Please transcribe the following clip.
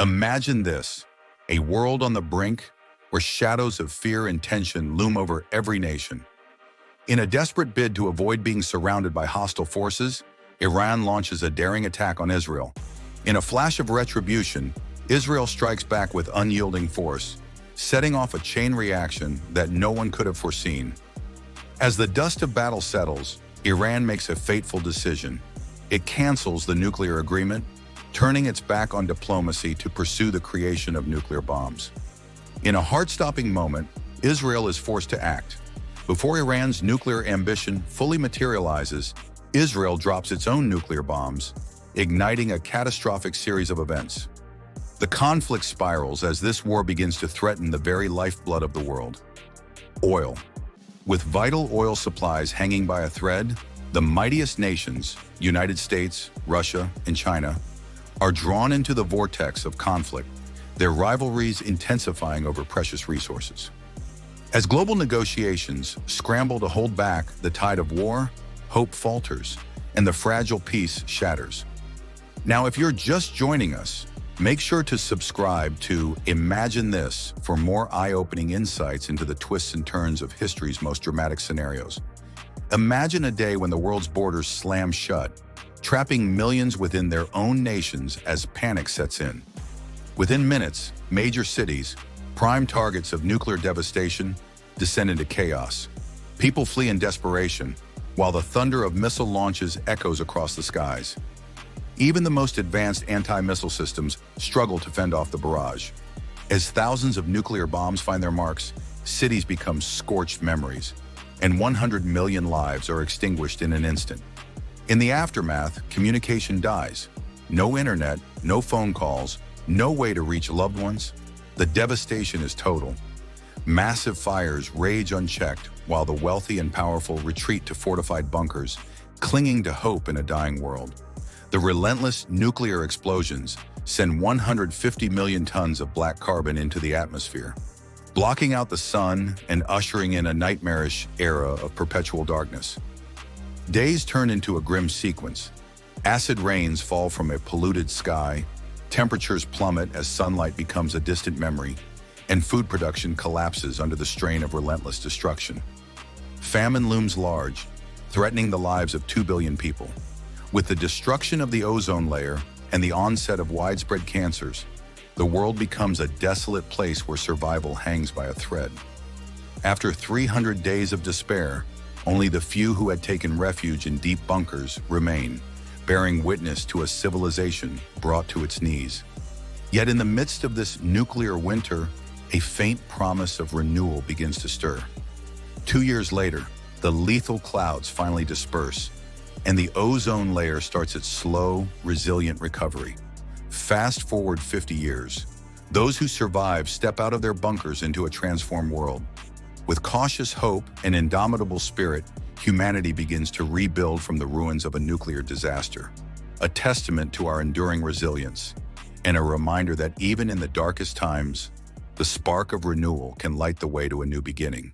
Imagine this, a world on the brink where shadows of fear and tension loom over every nation. In a desperate bid to avoid being surrounded by hostile forces, Iran launches a daring attack on Israel. In a flash of retribution, Israel strikes back with unyielding force, setting off a chain reaction that no one could have foreseen. As the dust of battle settles, Iran makes a fateful decision. It cancels the nuclear agreement, turning its back on diplomacy to pursue the creation of nuclear bombs. In a heart-stopping moment, Israel is forced to act. Before Iran's nuclear ambition fully materializes, Israel drops its own nuclear bombs, igniting a catastrophic series of events. The conflict spirals as this war begins to threaten the very lifeblood of the world. Oil. With vital oil supplies hanging by a thread, the mightiest nations, United States, Russia, and China, are drawn into the vortex of conflict, their rivalries intensifying over precious resources. As global negotiations scramble to hold back the tide of war, hope falters, and the fragile peace shatters. Now, if you're just joining us, make sure to subscribe to Imagine This for more eye-opening insights into the twists and turns of history's most dramatic scenarios. Imagine a day when the world's borders slam shut, trapping millions within their own nations as panic sets in. Within minutes, major cities, prime targets of nuclear devastation, descend into chaos. People flee in desperation, while the thunder of missile launches echoes across the skies. Even the most advanced anti-missile systems struggle to fend off the barrage. As thousands of nuclear bombs find their marks, cities become scorched memories, and 100 million lives are extinguished in an instant. In the aftermath, communication dies. No internet, no phone calls, no way to reach loved ones. The devastation is total. Massive fires rage unchecked, while the wealthy and powerful retreat to fortified bunkers, clinging to hope in a dying world. The relentless nuclear explosions send 150 million tons of black carbon into the atmosphere, blocking out the sun and ushering in a nightmarish era of perpetual darkness. Days turn into a grim sequence. Acid rains fall from a polluted sky, temperatures plummet as sunlight becomes a distant memory, and food production collapses under the strain of relentless destruction. Famine looms large, threatening the lives of 2 billion people. With the destruction of the ozone layer and the onset of widespread cancers, the world becomes a desolate place where survival hangs by a thread. After 300 days of despair, only the few who had taken refuge in deep bunkers remain, bearing witness to a civilization brought to its knees. Yet in the midst of this nuclear winter, a faint promise of renewal begins to stir. 2 years later, the lethal clouds finally disperse, and the ozone layer starts its slow, resilient recovery. Fast forward 50 years. Those who survive step out of their bunkers into a transformed world. With cautious hope and indomitable spirit, humanity begins to rebuild from the ruins of a nuclear disaster, a testament to our enduring resilience, and a reminder that even in the darkest times, the spark of renewal can light the way to a new beginning.